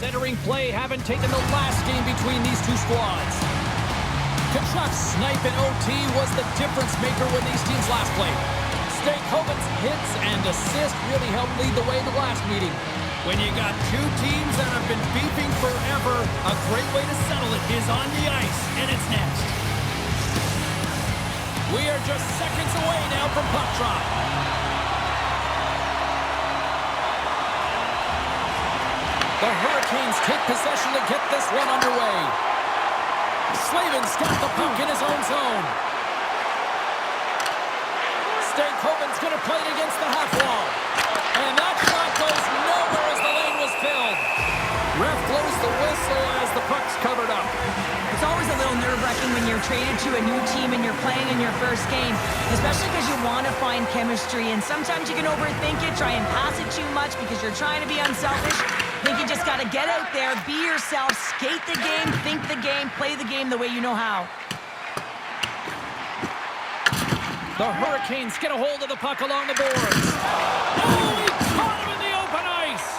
entering play, haven't taken the last game between these two squads. Kachuk's snipe in OT was the difference maker when these teams last played. Stakehoven's hits and assists really helped lead the way in the last meeting. When you got two teams that have been beefing forever, a great way to settle it is on the ice, and it's next. We are just seconds away now from puck drop. The Hurricanes take possession to get this one underway. Slavin's got the puck in his own zone. Stakehoven's going to play it against the half wall. And that shot goes nowhere as the lane was filled. Ref blows the whistle as the puck's covered up. It's always a little nerve-wracking when you're traded to a new team and you're playing in your first game, especially because you want to find chemistry, and sometimes you can overthink it, try and pass it too much because you're trying to be unselfish. I think you just got to get out there, be yourself, skate the game, think the game, play the game the way you know how. The Hurricanes get a hold of the puck along the boards. Oh, he caught him in the open ice!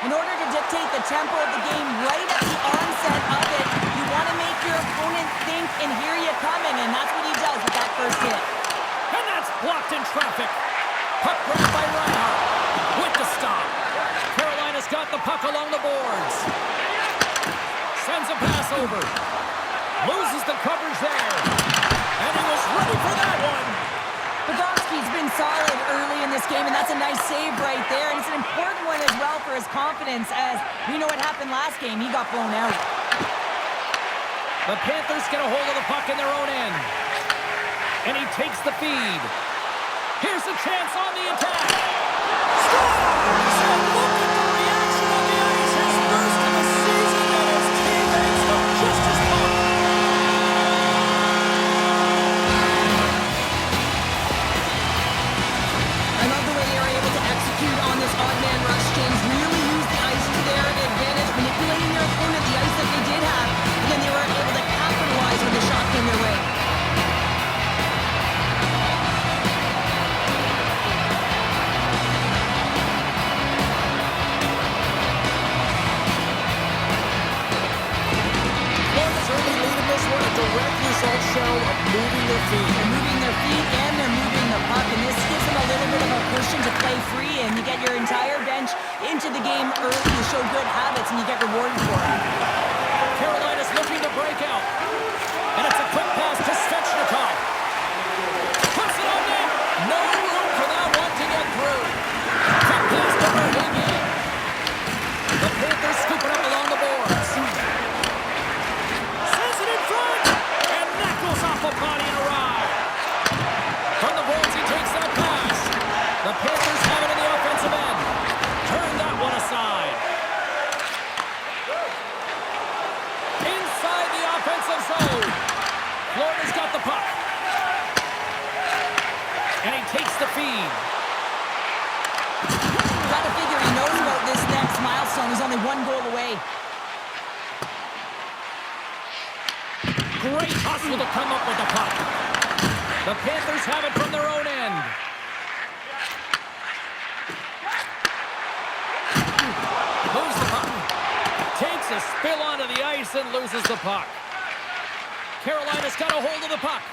In order to dictate the tempo of the game right at the onset of it, you want to make your opponent think and hear you coming, and that's what he does with that first hit. And that's blocked in traffic. Puck grabbed by Reinhardt. With the stop. Carolina's got the puck along the boards. Sends a pass over. Loses the coverage there. And he was ready for that one. Bobrovsky's been solid early in this game, and that's a nice save right there. And it's an important one as well for his confidence, as we know what happened last game. He got blown out. The Panthers get a hold of the puck in their own end. And he takes the feed. Here's a chance on the attack. Scores! And look at the reaction on the ice. His first of the season, and his teammates look just as pumped. I love the way they were able to execute on this odd man rush. James really used the ice to their advantage, manipulating their opponent, the ice that they did have, and then they were able to capitalize when the shot came their way. Moving their feet. They're moving their feet and they're moving the puck, and this gives them a little bit of a cushion to play free, and you get your entire bench into the game early. You show good habits and you get rewarded for it. Carolina's looking to break out. And it's a quick pass to Svechnikov. Puts it on net. No room for that one to get through. Quick pass to Verhaeghe. The Panthers scoop it up along the boards. Sends it in front. And that goes off a body and a ride. From the boards, he takes that pass. The Panthers have it in the offensive end. Turn that one aside. Inside the offensive zone. Florida's got the puck. And he takes the feed. Gotta figure he knows about this next milestone. He's only one goal away. Great hustle to come up with the puck. The Panthers have it from their own end. Moves the puck. Takes a spill onto the ice and loses the puck. Carolina's got a hold of the puck.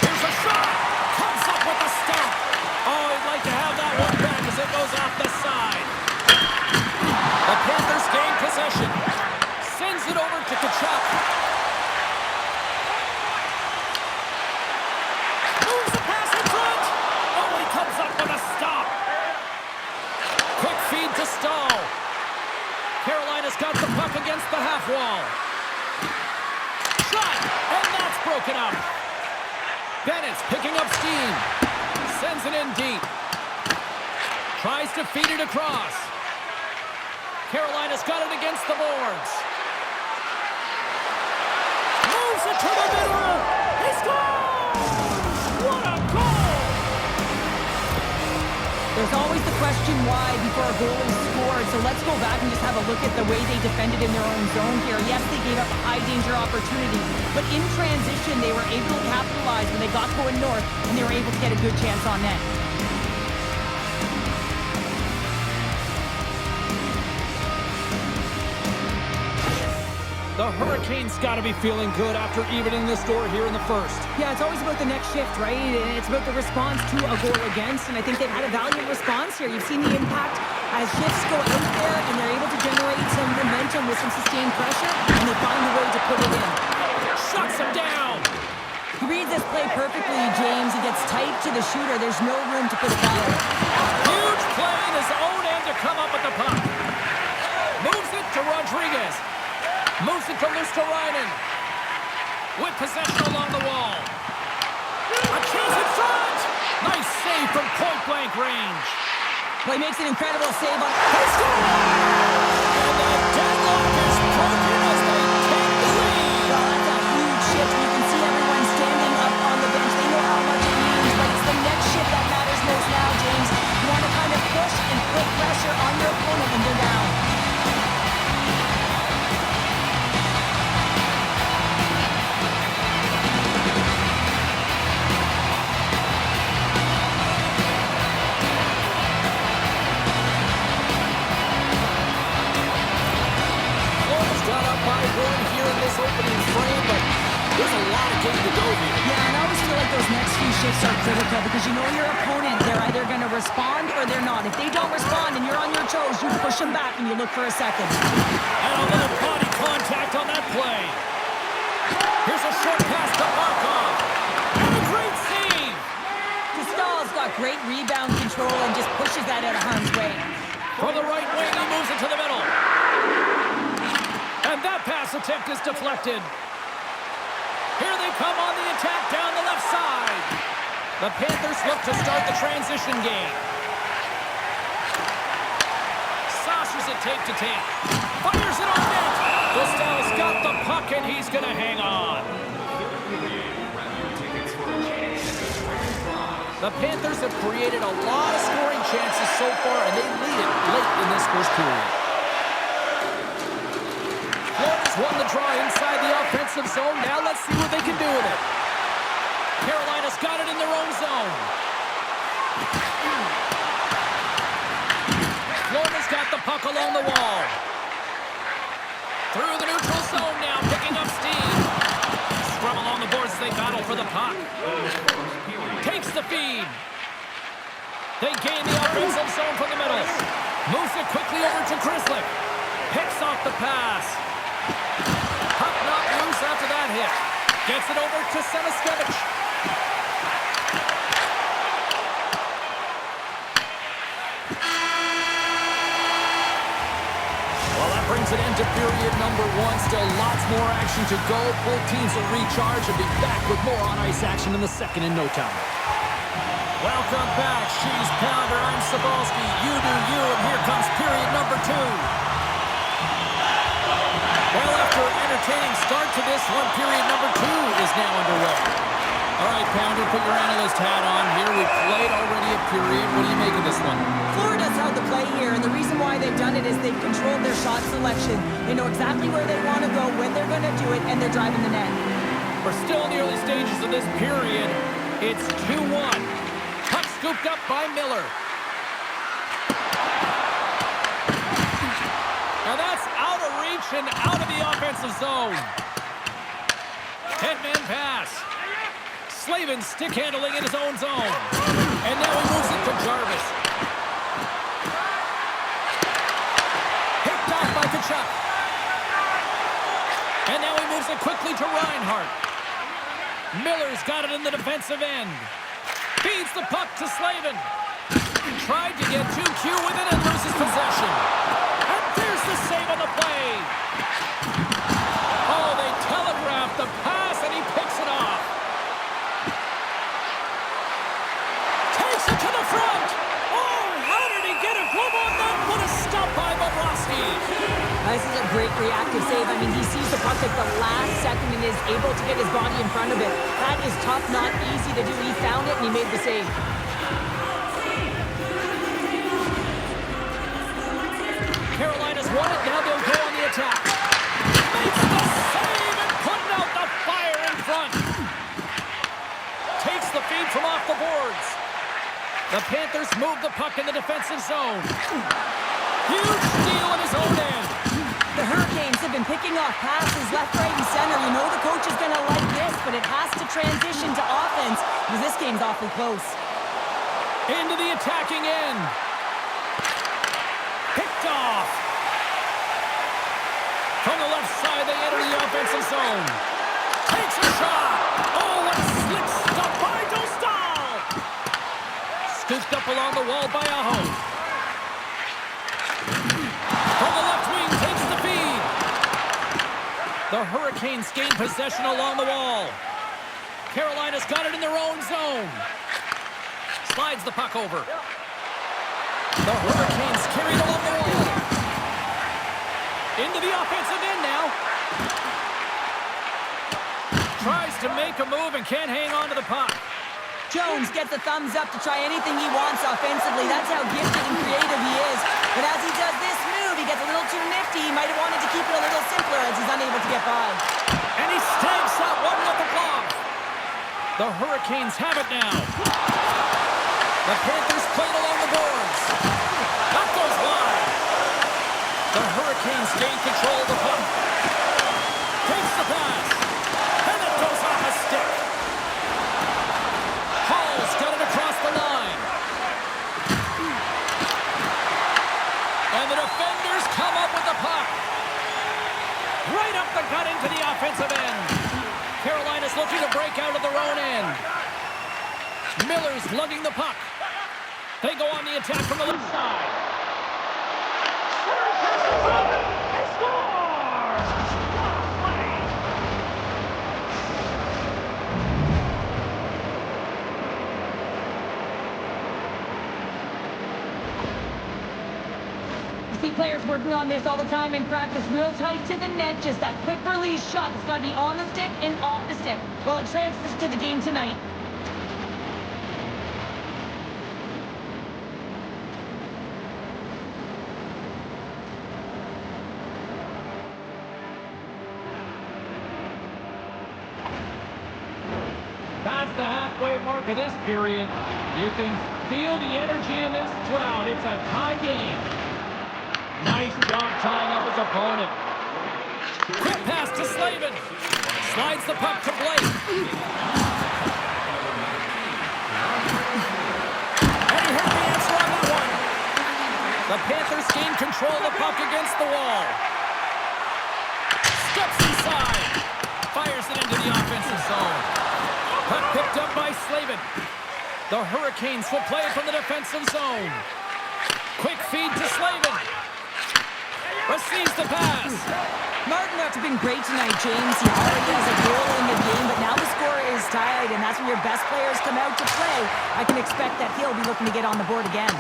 Here's a shot. Comes up with a stop. Oh, he'd like to have that one back as it goes off the side. The Panthers gain possession. Sends it over to Kachuk. Moves the pass in front. Oh, he comes up with a stop. Quick feed to Stahl. Carolina's got the puck against the half wall. Shot, and that's broken up. Bennett's picking up steam. Sends it in deep. Tries to feed it across. Carolina's got it against the boards. Moves it to the middle. He scores! What a goal! There's always the question why before a goal is scored, so let's go back and just have a look at the way they defended in their own zone here. Yes, they gave up a high-danger opportunity, but in transition, they were able to capitalize when they got going north, and they were able to get a good chance on net. The Hurricanes got to be feeling good after evening the score here in the first. Yeah, it's always about the next shift, right? And it's about the response to a goal against, and I think they've had a valiant response here. You've seen the impact as shifts go out there, and they're able to generate some momentum with some sustained pressure, and they find a way to put it in. Shuts him down! He reads this play perfectly, James. He gets tight to the shooter. There's no room to put it back. Huge play in his own end to come up with the puck. Moves it to Rodriguez. Moves it to Luosterainen. With possession along the wall. A chance in front! Nice save from point-blank range. Well, he makes an incredible save on... They score! And the deadlock is broken as they take the lead. Well, that's a huge shift. You can see everyone standing up on the bench. They know how much it means, but it's the next shift that matters most now, James. You want to kind of push and put pressure on your opponent when they're down. Opening frame, but there's a lot of game to go here. Yeah, and I always feel like those next few shifts are critical because you know your opponent, they're either going to respond or they're not. If they don't respond and you're on your toes, you push them back and you look for a second. And a little body contact on that play. Here's a short pass to Markov. And a great save. Stahl's got great rebound control and just pushes that out of harm's way. From the right wing, he moves it to the middle. And that pass attempt is deflected. Here they come on the attack down the left side. The Panthers look to start the transition game. Saucers it tape to tape. Fires it on net. Stahl's got the puck and he's going to hang on. The Panthers have created a lot of scoring chances so far, and they lead it late in this first period. Won the draw inside the offensive zone. Now let's see what they can do with it. Carolina's got it in their own zone. Florida's got the puck along the wall. Through the neutral zone now, picking up steam. Scrum along the boards as they battle for the puck. Takes the feed. They gain the offensive zone from the middle. Moves it quickly over to Chrysler. Picks off the pass. Puck not loose after that hit. Gets it over to Semiskevich. Well, that brings an end to period number one. Still lots more action to go. Both teams will recharge and be back with more on-ice action in the second in no time. Welcome back, Cheese Pounder. I'm Cebulski. You do you, and here comes period number two. Well, after an entertaining start to this one, period number two is now underway. All right, Pounder, put your analyst hat on here. We've played already a period. What do you make of this one? Florida's held the play here, and the reason why they've done it is they've controlled their shot selection. They know exactly where they want to go, when they're going to do it, and they're driving the net. We're still in the early stages of this period. It's 2-1. Puck scooped up by Miller. Now that's out of reach and out of the offensive zone. Headman pass. Slavin stick handling in his own zone. And now he moves it to Jarvis. Picked off by Tkachuk. And now he moves it quickly to Reinhart. Miller's got it in the defensive end. Feeds the puck to Slavin. Tried to get 2Q with it and loses possession. And there's the save on the play. Oh, they telegraphed the pass and he picks it off. Takes it to the front. Oh, how did he get a glove on that? What a stop by Bobrovsky. This is a great reactive save. I mean, he sees the puck at the last second and is able to get his body in front of it. That is tough, not easy to do. He found it and he made the save. Carolina's won it. Now they'll go on the attack. Makes the save and putting out the fire in front. Takes the feed from off the boards. The Panthers move the puck in the defensive zone. Huge steal in his own end. The Hurricanes have been picking off passes left, right, and center. You know the coach is going to like this, but it has to transition to offense because this game's awfully close. Into the attacking end. Picked off. From the left side, they enter the offensive zone. Takes a shot. Oh, what a slick stop by Dostal. Scooped up along the wall by Aho. From the left wing, takes the feed. The Hurricanes gain possession along the wall. Carolina's got it in their own zone. Slides the puck over. The Hurricanes carry it along the wall. Into the offensive end now. Tries to make a move and can't hang on to the puck. Jones gets a thumbs up to try anything he wants offensively. That's how gifted and creative he is. But as he does this move, he gets a little too nifty. He might have wanted to keep it a little simpler as he's unable to get by. And he stamps out one with the glove. The Hurricanes have it now. The Panthers played along the boards. That goes wide. The Hurricanes gain control of the puck. Takes the pass. And it goes off a stick. Hall's got it across the line. And the defenders come up with the puck. Right up the gut into the offensive end. Carolina's looking to break out of their own end. Miller's lugging the puck. They go on the attack from the left side. They score! You see players working on this all the time in practice. Real tight to the net. Just that quick release shot that's got to be on the stick and off the stick. Well, it transfers to the game tonight. Past the halfway mark of this period, you can feel the energy in this crowd. It's a tie game. Nice job tying up his opponent. Quick pass to Slavin. Slides the puck to Blake. And he heard the answer on that one. The Panthers gain control of the puck against the wall. Steps inside. Fires it into the offensive zone. Puck picked up by Slavin. The Hurricanes will play from the defensive zone. Quick feed to Slavin. Receives the pass. Martinook's been great tonight, James. He already has a goal in the game, but now the score is tied, and that's when your best players come out to play. I can expect that he'll be looking to get on the board again.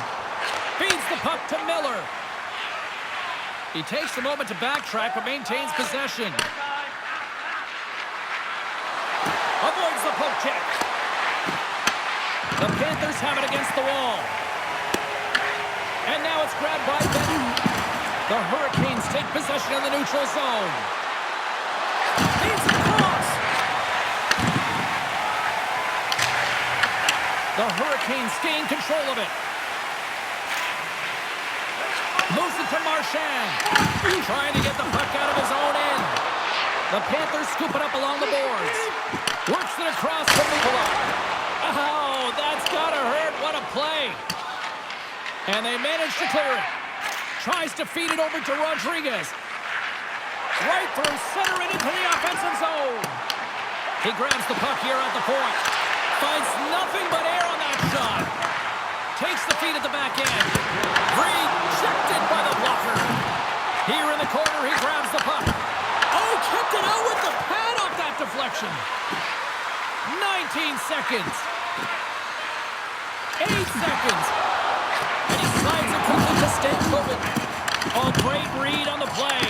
Feeds the puck to Miller. He takes a moment to backtrack, but maintains possession. Avoids the poke check. The Panthers have it against the wall. And now it's grabbed by Benton. The Hurricanes take possession in the neutral zone. Feeds it across. The Hurricanes gain control of it. Moves it to Marchand. Trying to get the puck out of his own end. The Panthers scoop it up along the boards. Works it across to Nicola. Oh, that's gotta hurt. What a play. And they manage to clear it. Tries to feed it over to Rodriguez. Right through center and into the offensive zone. He grabs the puck here at the point. Finds nothing but air on that shot. Takes the feed at the back end. Rejected by the blocker. Here in the corner, he grabs the puck. Oh, kept it out with the pad off that deflection. 19 seconds. 8 seconds. And he slides it quickly to Stankovic. Oh, great read on the play.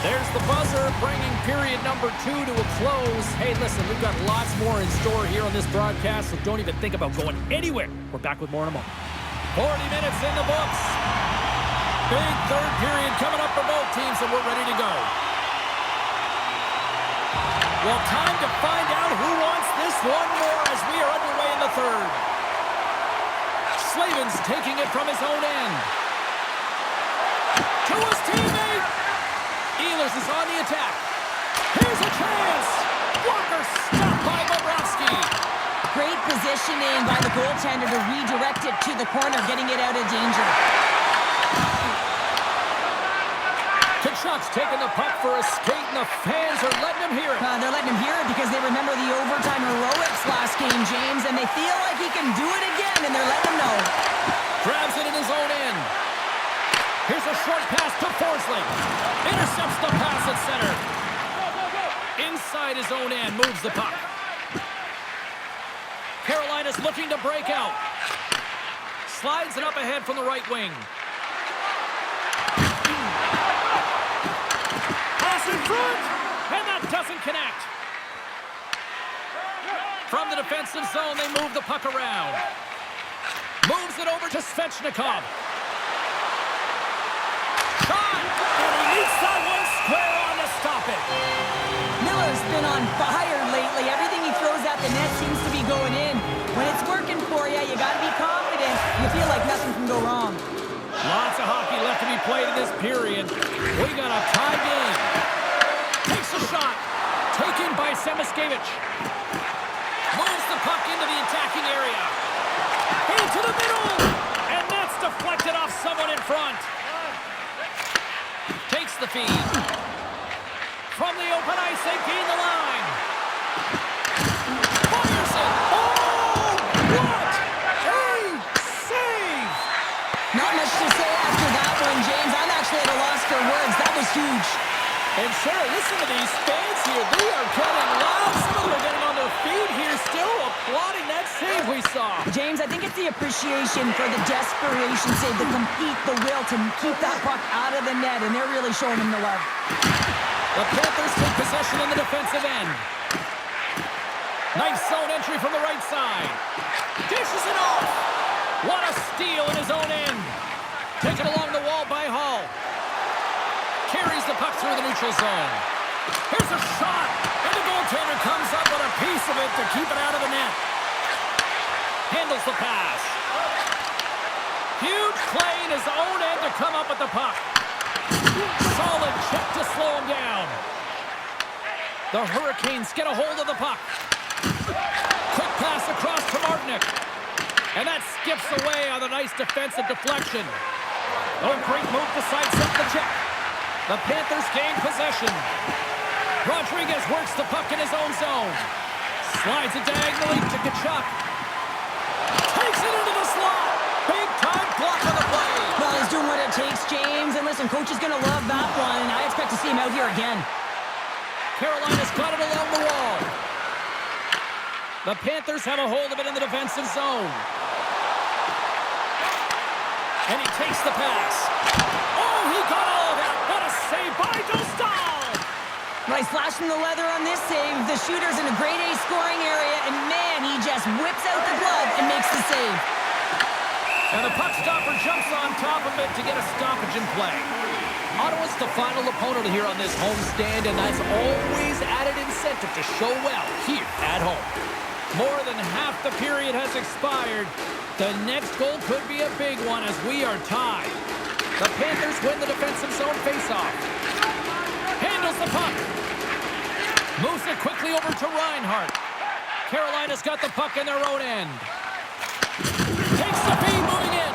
There's the buzzer, bringing period number 2 to a close. Hey, listen, we've got lots more in store here on this broadcast, so don't even think about going anywhere. We're back with more in a moment. 40 minutes in the books. Big third period coming up for both teams, and we're ready to go. Well, time to find out who wants this one more as we are underway in the third. Slavin's taking it from his own end. To his teammate. Ehlers is on the attack. Here's a chance. Walker stopped by Bobrovsky. Great positioning by the goaltender to redirect it to the corner, getting it out of danger. Kachuk's taking the puck for a skate, and the fans are letting him hear it. They're letting him hear it because they remember the overtime heroics last game, James, and they feel like he can do it again, and they're letting him know. Grabs it in his own end. Here's a short pass to Forsling. Intercepts the pass at center. Inside his own end, moves the puck. Carolina's looking to break out. Slides it up ahead from the right wing. Pass in front, and that doesn't connect. From the defensive zone, they move the puck around. Moves it over to Svechnikov. Shot! And he meets that one square on to stop it. Miller's been on fire lately. Everything he throws at the net seems to be going in. When it's working for you, you got to be confident. You feel like nothing can go wrong. Lots of hockey left to be played in this period. We got a tie game. Takes a shot. Taken by Semiskevich. Moves the puck into the attacking area. Into the middle. And that's deflected off someone in front. Takes the feed. From the open ice, they gain the line. Fires it. Oh, what a save! Not much to say after that one, James. I'm actually at a loss for words. That was huge. And Sarah, listen to these fans here. They are getting loud. Some of them are getting on their feet here, still applauding that save we saw. James, I think it's the appreciation for the desperation save, the compete, the will to keep that puck out of the net, and they're really showing him the love. The Panthers take possession in the defensive end. Nice zone entry from the right side. Dishes it off. What a steal in his own end. Taken along the wall by Hall. Carries the puck through the neutral zone. Here's a shot. And the goaltender comes up with a piece of it to keep it out of the net. Handles the pass. Huge play in his own end to come up with the puck. Solid check to slow him down. The Hurricanes get a hold of the puck. Quick pass across to Martinick. And that skips away on a nice defensive deflection. Oh, great move to sidestep the check. The Panthers gain possession. Rodriguez works the puck in his own zone. Slides it diagonally to Kachuk. Takes it into the slot. Big time block on the play. Well, he's doing what it takes, James. And listen, coach is going to love that one. And I expect to see him out here again. Carolina's got it along the wall. The Panthers have a hold of it in the defensive zone. And he takes the pass. Oh, he got all of that. What a save by Dostal. Nice flash from the leather on this save. The shooter's in a grade A scoring area. And man, he just whips out the glove and makes the save. And the puck stopper jumps on top of it to get a stoppage in play. Ottawa's the final opponent here on this homestand, and that's always added incentive to show well here at home. More than half the period has expired. The next goal could be a big one as we are tied. The Panthers win the defensive zone faceoff. Handles the puck. Moves it quickly over to Reinhart. Carolina's got the puck in their own end. Takes the feed, moving in.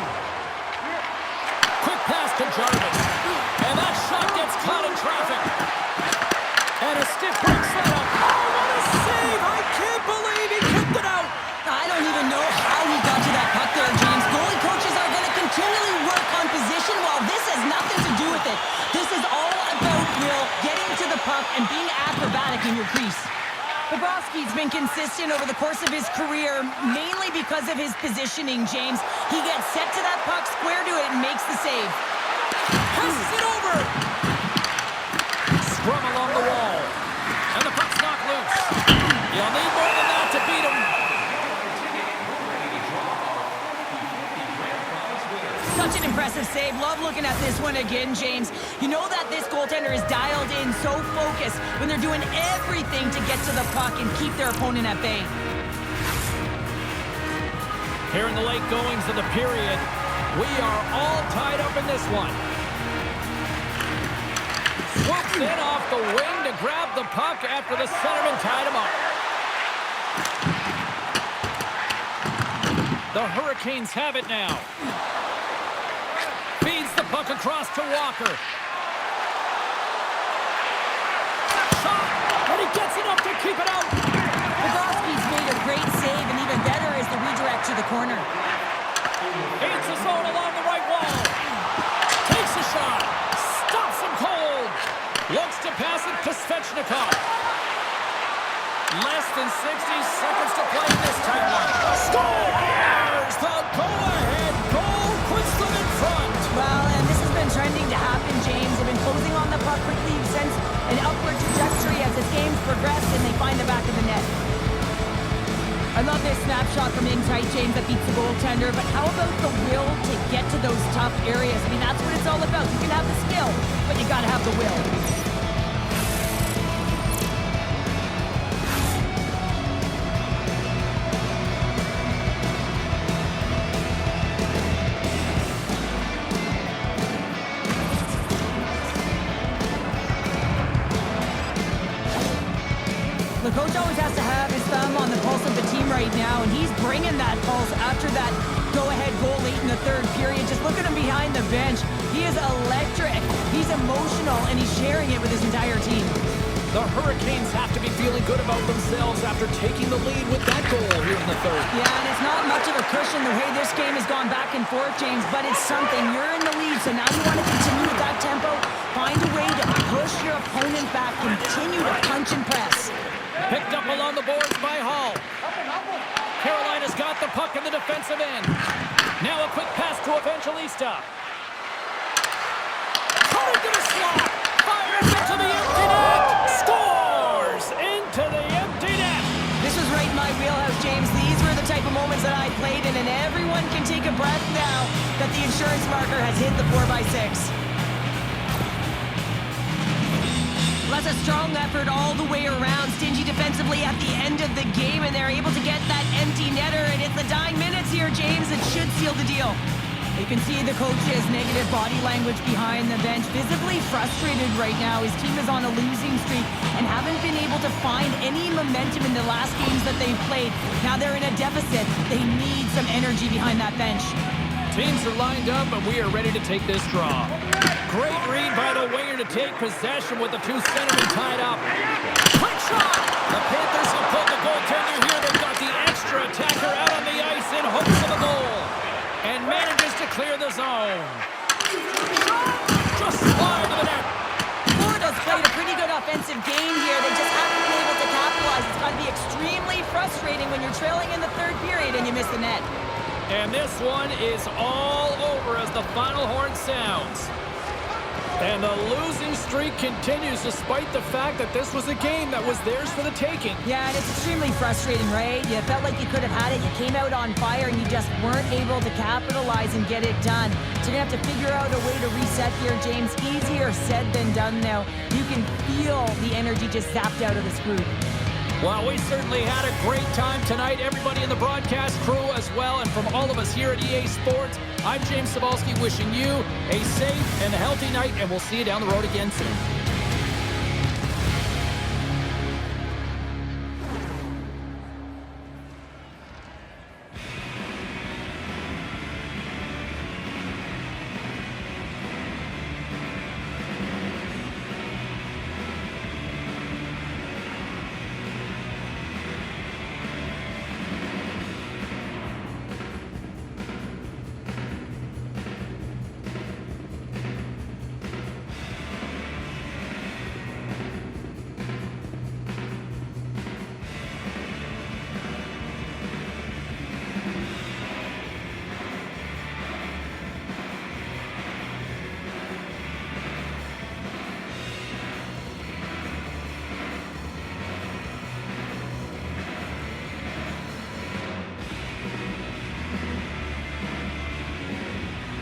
Quick pass to Jarvis. And that shot gets caught in traffic. And a stiff break setup. Oh, what a save! I can't believe he kicked it out. I don't even know how he got to that puck there, James. Goalie coaches are going to continually work on position while this has nothing to do with it. This is all about will, getting to the puck, and being acrobatic in your crease. Bobrovsky's been consistent over the course of his career, mainly because of his positioning, James. He gets set to that puck, square to it, and makes the save. Passes it over. Scrum along the wall. And the puck's knocked loose. You'll need more than that to beat him. Such an impressive save. Love looking at this one again, James. You know that this goaltender is dialed in, so focused when they're doing everything to get to the puck and keep their opponent at bay. Here in the late goings of the period, we are all tied up in this one. Swoops in off the wing to grab the puck after the centerman tied him up. The Hurricanes have it now. Feeds the puck across to Walker. Shot, and he gets enough to keep it out. Bobrovsky's made a great save, and even better is the redirect to the corner. Feeds the zone along the right wall. Takes a shot. Stops him cold. Looks to pass it to Svechnikov. Less than 60 seconds to play this time one. Scores! The go-ahead goal puts them in front. Well, and this has been trending to happen, James. They've been closing on the puck quickly since an upward trajectory as this game's progressed, and they find the back of the net. I love this snapshot from in tight, James, that beats the goaltender, but how about the will to get to those tough areas? I mean, that's what it's all about. You can have the skill, but you gotta have the will. The coach always has to have his thumb on the pulse of the team right now, and he's bringing that pulse after that go-ahead goal late in the third period. Just look at him behind the bench. He is electric. He's emotional, and he's sharing it with his entire team. The Hurricanes have to be feeling good about themselves after taking the lead with that goal here in the third. Yeah, and it's not much of a cushion the way this game has gone back and forth, James, but it's something. You're in the lead, so now you want to continue with that tempo. Find a way to push your opponent back. Continue to punch and press. Picked up along the boards by Hall. Carolina's got the puck in the defensive end. Now a quick pass to Evangelista. Coming to the slot. Fires into the empty net. Scores into the empty net. This was right in my wheelhouse, James. These were the type of moments that I played in, and everyone can take a breath now that the insurance marker has hit the 4x6. That's a strong effort all the way around. Stingy defensively at the end of the game, and they're able to get that empty netter. And it's the dying minutes here, James. It should seal the deal. You can see the coach's negative body language behind the bench. Visibly frustrated right now. His team is on a losing streak and haven't been able to find any momentum in the last games that they've played. Now they're in a deficit. They need some energy behind that bench. Teams are lined up, and we are ready to take this draw. Great read by the winger to take possession with the two centermen tied up. Quick shot! The Panthers have pulled the goaltender here. They've got the extra attacker out on the ice in hopes of a goal. And manages to clear the zone. Just wide of the net. Florida's played a pretty good offensive game here. They just haven't been able to capitalize. It's got to be extremely frustrating when you're trailing in the third period and you miss the net. And this one is all over as the final horn sounds. And the losing streak continues despite the fact that this was a game that was theirs for the taking. Yeah, and it's extremely frustrating, right? You felt like you could have had it. You came out on fire, and you just weren't able to capitalize and get it done. So you're going to have to figure out a way to reset here, James. Easier said than done now. You can feel the energy just zapped out of this group. Well, we certainly had a great time tonight. Everybody in the broadcast crew as well. And from all of us here at EA Sports, I'm James Cebulski wishing you a safe and healthy night. And we'll see you down the road again soon.